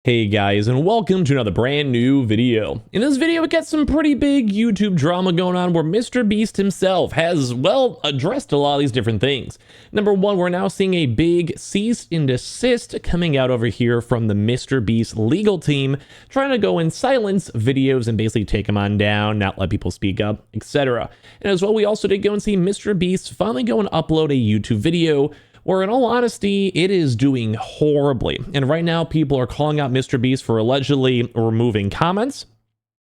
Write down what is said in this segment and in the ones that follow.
Hey guys, and welcome to another brand new video. In this video, we got some pretty big YouTube drama going on where Mrbeast himself has, well, addressed a lot of these different things. Number one, we're now seeing a big cease and desist coming out over here from the Mrbeast legal team, trying to go and silence videos and basically take them on down, not let people speak up, etc. And as well, we also did go and see Mrbeast finally go and upload a YouTube video where in all honesty, it is doing horribly. And right now, people are calling out Mrbeast for allegedly removing comments.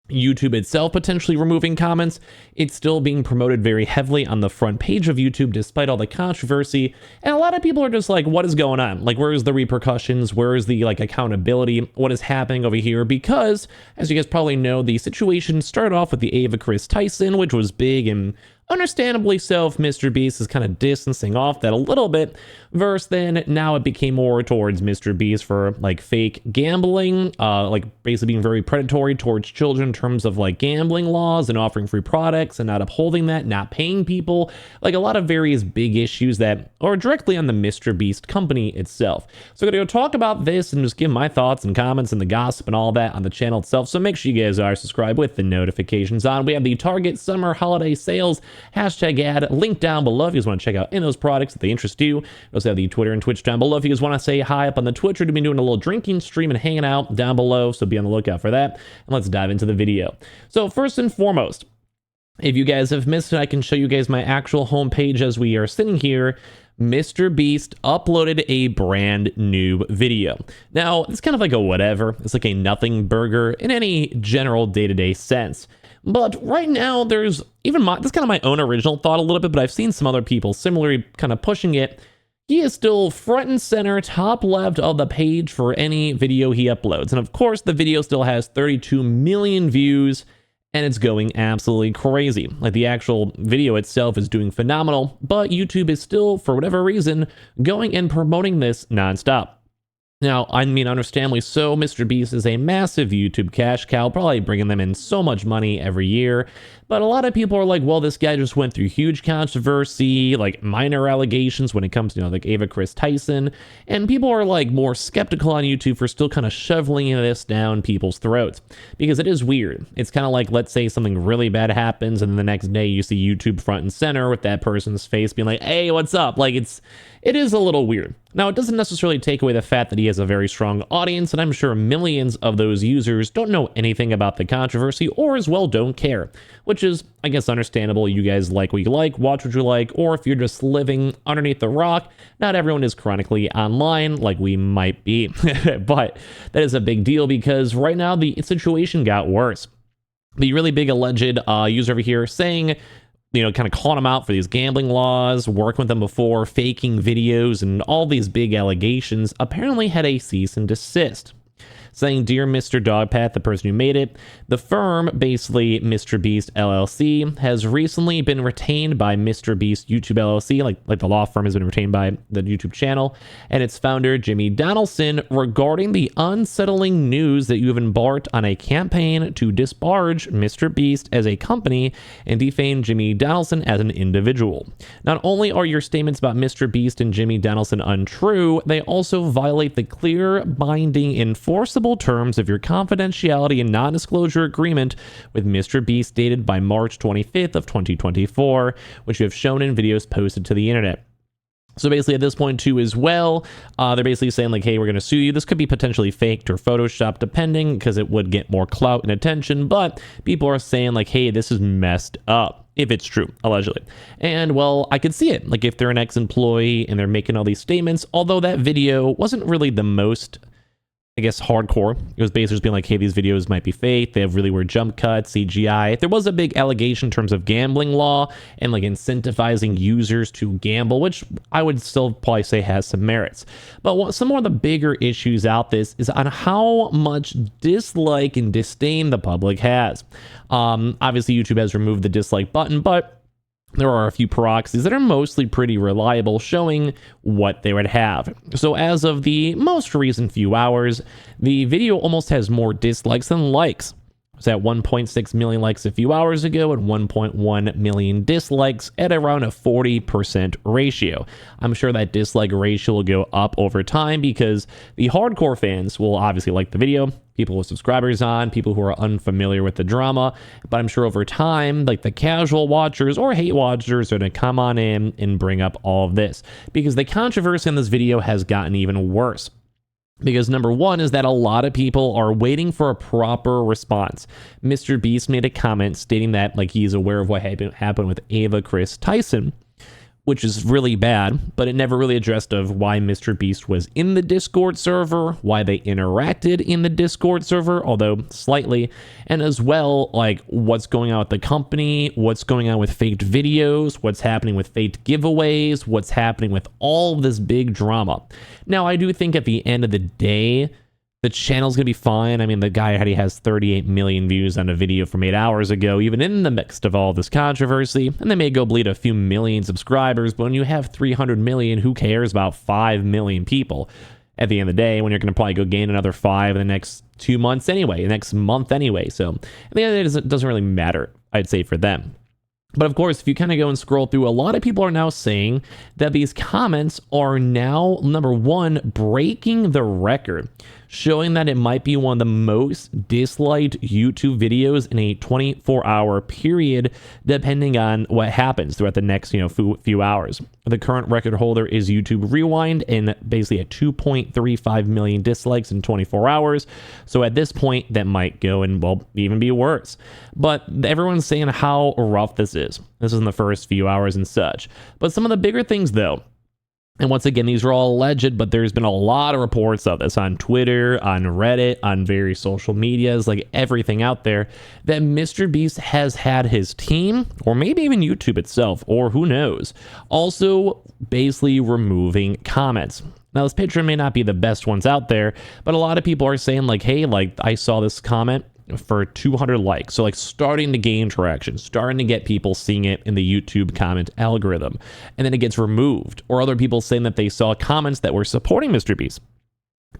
YouTube itself potentially removing comments. It's still being promoted very heavily on the front page of YouTube despite all the controversy. And a lot of people are just like, what is going on? Like, where is the repercussions? Where is the accountability? What is happening over here? Because, as you guys probably know, the situation started off with the Ava Chris Tyson, which was big and understandably so if Mrbeast is kind of distancing off that a little bit, versus then now it became more towards Mrbeast for fake gambling, basically being very predatory towards children in terms of gambling laws and offering free products and not upholding that, not paying people, a lot of various big issues that are directly on the Mrbeast company itself. So I'm gonna go talk about this and just give my thoughts and comments and the gossip and all that on the channel itself. So make sure you guys are subscribed with the notifications on. We have the Target summer holiday sales hashtag ad link down below if you guys want to check out any of those products if they interest you. We also have the Twitter and Twitch down below if you guys want to say hi up on the Twitch. We've been doing a little drinking stream and hanging out down below, so be on the lookout for that. And let's dive into the video. So first and foremost, if you guys have missed it, I can show you guys my actual homepage as we are sitting here. Mrbeast uploaded a brand new video. Now, it's kind of like a whatever. It's like a nothing burger in any general day-to-day sense. But right now, there's even that's kind of my own original thought a little bit, but I've seen some other people similarly kind of pushing it. He is still front and center, top left of the page for any video he uploads. And of course, the video still has 32 million views, and it's going absolutely crazy. The actual video itself is doing phenomenal, but YouTube is still, for whatever reason, going and promoting this nonstop. Now, I mean, understandably so, Mrbeast is a massive YouTube cash cow, probably bringing them in so much money every year. But a lot of people are like, well, this guy just went through huge controversy, minor allegations when it comes to, Ava Chris Tyson. And people are, more skeptical on YouTube for still kind of shoveling this down people's throats. Because it is weird. It's kind of like, let's say something really bad happens, and then the next day you see YouTube front and center with that person's face being like, hey, what's up? It is a little weird. Now, it doesn't necessarily take away the fact that he has a very strong audience, and I'm sure millions of those users don't know anything about the controversy, or as well don't care, which is, I guess, understandable. You guys like what you like, watch what you like, or if you're just living underneath the rock, not everyone is chronically online like we might be. But that is a big deal because right now the situation got worse. The really big alleged user over here saying, kind of calling them out for these gambling laws, working with them before, faking videos, and all these big allegations, apparently had a cease and desist. Saying, dear Mr. Dogpath, the person who made it, the firm, basically Mrbeast LLC, has recently been retained by Mrbeast YouTube LLC, like the law firm has been retained by the YouTube channel, and its founder, Jimmy Donaldson, regarding the unsettling news that you have embarked on a campaign to disparage Mrbeast as a company and defame Jimmy Donaldson as an individual. Not only are your statements about Mrbeast and Jimmy Donaldson untrue, they also violate the clear, binding, enforceable terms of your confidentiality and non-disclosure agreement with Mrbeast dated by March 25th of 2024, which you have shown in videos posted to the internet. So basically at this point too as well, they're basically saying hey, we're going to sue you. This could be potentially faked or photoshopped depending because it would get more clout and attention, but people are saying hey, this is messed up. If it's true, allegedly. And well, I could see it. If they're an ex-employee and they're making all these statements, although that video wasn't really the most, I guess, hardcore. It was basically just being hey, these videos might be fake. They have really weird jump cuts, CGI. There was a big allegation in terms of gambling law and incentivizing users to gamble, which I would still probably say has some merits. But some more of the bigger issues out this is on how much dislike and disdain the public has. Obviously, YouTube has removed the dislike button, but there are a few proxies that are mostly pretty reliable, showing what they would have. So as of the most recent few hours, the video almost has more dislikes than likes. was at 1.6 million likes a few hours ago and 1.1 million dislikes at around a 40% ratio. I'm sure that dislike ratio will go up over time because the hardcore fans will obviously like the video, people with subscribers on, people who are unfamiliar with the drama, but I'm sure over time, like the casual watchers or hate watchers are going to come on in and bring up all of this because the controversy in this video has gotten even worse. Because number one is that a lot of people are waiting for a proper response. Mrbeast made a comment stating that like he's aware of what happened with Ava Chris Tyson, which is really bad, but it never really addressed of why Mrbeast was in the Discord server, why they interacted in the Discord server, although slightly, and as well, like what's going on with the company, what's going on with faked videos, what's happening with faked giveaways, what's happening with all of this big drama. Now, I do think at the end of the day, the channel's gonna be fine. I mean, the guy already has 38 million views on a video from 8 hours ago, even in the midst of all this controversy, and they may go bleed a few million subscribers, but when you have 300 million, who cares about 5 million people? At the end of the day, when you're gonna probably go gain another 5 in the next 2 months anyway, the next month anyway, so at the end of the day, it doesn't really matter, I'd say, for them. But of course, if you kind of go and scroll through, a lot of people are now saying that these comments are now, number one, breaking the record, showing that it might be one of the most disliked YouTube videos in a 24-hour period, depending on what happens throughout the next, few hours. The current record holder is YouTube Rewind, and basically at 2.35 million dislikes in 24 hours. So at this point, that might go and, well, even be worse. But everyone's saying how rough this is. This is in the first few hours and such. But some of the bigger things, though, and once again, these are all alleged, but there's been a lot of reports of this on Twitter, on Reddit, on various social medias, like everything out there, that Mrbeast has had his team, or maybe even YouTube itself, or who knows, also basically removing comments. Now, this picture may not be the best ones out there, but a lot of people are saying like, hey, like I saw this comment for 200 likes. So like starting to gain traction, starting to get people seeing it in the YouTube comment algorithm, and then it gets removed. Or other people saying that they saw comments that were supporting Mrbeast.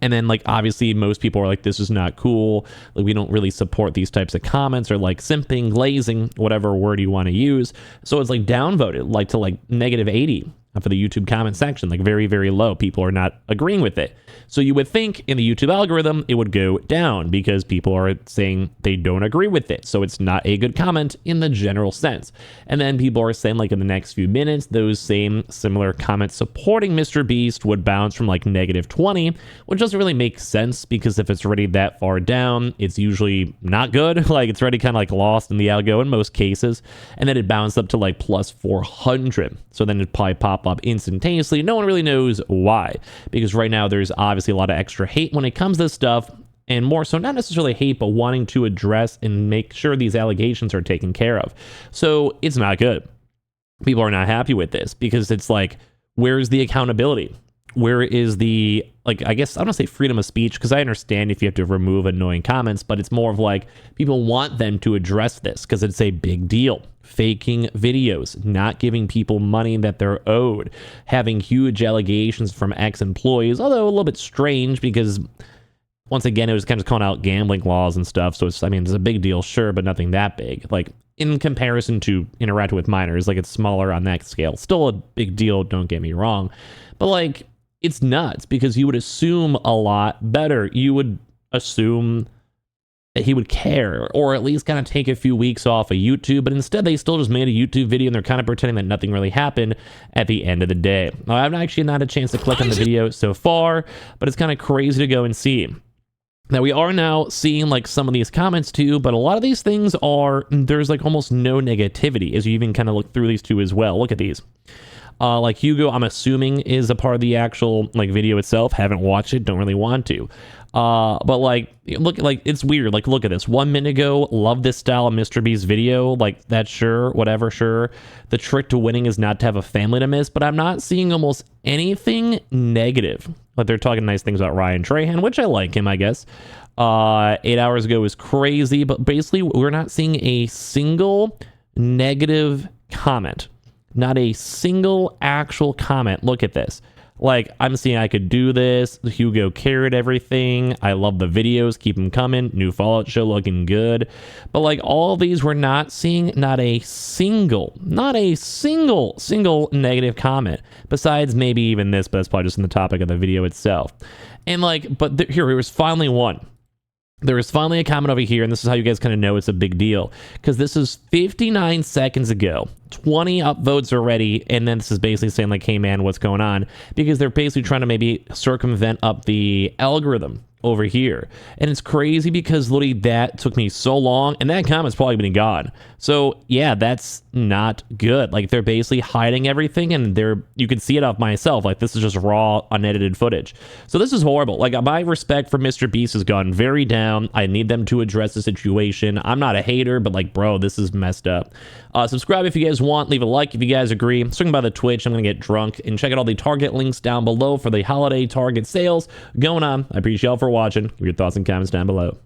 And then like obviously most people are like, this is not cool. Like we don't really support these types of comments, or like simping, glazing, whatever word you want to use. So it's like downvoted like to like -80 for the YouTube comment section, like very, very low. People are not agreeing with it. So you would think in the YouTube algorithm, it would go down because people are saying they don't agree with it. So it's not a good comment in the general sense. And then people are saying like in the next few minutes, those same similar comments supporting Mrbeast would bounce from like -20, which doesn't really make sense because if it's already that far down, it's usually not good. Like it's already kind of like lost in the algo in most cases. And then it bounced up to like +400. So then it'd probably pop up instantaneously. No one really knows why, because right now there's obviously a lot of extra hate when it comes to this stuff, and more so not necessarily hate, but wanting to address and make sure these allegations are taken care of. So it's not good. People are not happy with this because it's like, where's the accountability? Where is the, like, I guess I don't say freedom of speech, because I understand if you have to remove annoying comments, but it's more of like people want them to address this because it's a big deal. Faking videos, not giving people money that they're owed, having huge allegations from ex-employees, although a little bit strange because once again, it was kind of calling out gambling laws and stuff. So it's, I mean, it's a big deal, sure, but nothing that big. Like in comparison to interacting with minors, like it's smaller on that scale. Still a big deal, don't get me wrong. But like, it's nuts because you would assume a lot better. You would assume that he would care, or at least kind of take a few weeks off of YouTube, but instead they still just made a YouTube video and they're kind of pretending that nothing really happened at the end of the day. Now, I've actually not had a chance to click on the video so far, but it's kind of crazy to go and see. Now, we are now seeing like some of these comments too, but a lot of these things are, there's like almost no negativity as you even kind of look through these two as well. Look at these. Like Hugo, I'm assuming is a part of the actual like video itself. Haven't watched it, don't really want to. But like, look, like it's weird. Like, look at this. 1 minute ago, love this style of Mrbeast video. Like that's sure, whatever, sure. The trick to winning is not to have a family to miss, but I'm not seeing almost anything negative. Like they're talking nice things about Ryan Trahan, which I like him, I guess. 8 hours ago was crazy, but basically we're not seeing a single negative comment. Not a single actual comment. Look at this. Like, I'm seeing I could do this. Hugo carried everything. I love the videos. Keep them coming. New Fallout show looking good. But like all these, we're not seeing not a single negative comment. Besides maybe even this, but that's probably just in the topic of the video itself. And like, but here was finally one. There was finally a comment over here, and this is how you guys kind of know it's a big deal, because this is 59 seconds ago, 20 upvotes already, and then this is basically saying like, hey man, what's going on? Because they're basically trying to maybe circumvent up the algorithm over here. And it's crazy because literally that took me so long, and that comment's probably been gone. So yeah, that's not good. Like, they're basically hiding everything, and you can see it off myself. Like, this is just raw, unedited footage. So this is horrible. Like, my respect for Mrbeast has gone very down. I need them to address the situation. I'm not a hater, but like, bro, this is messed up. Subscribe if you guys want. Leave a like if you guys agree. Swing by the Twitch. I'm gonna get drunk, and check out all the Target links down below for the holiday Target sales going on. I appreciate y'all for watching. Give your thoughts and comments down below.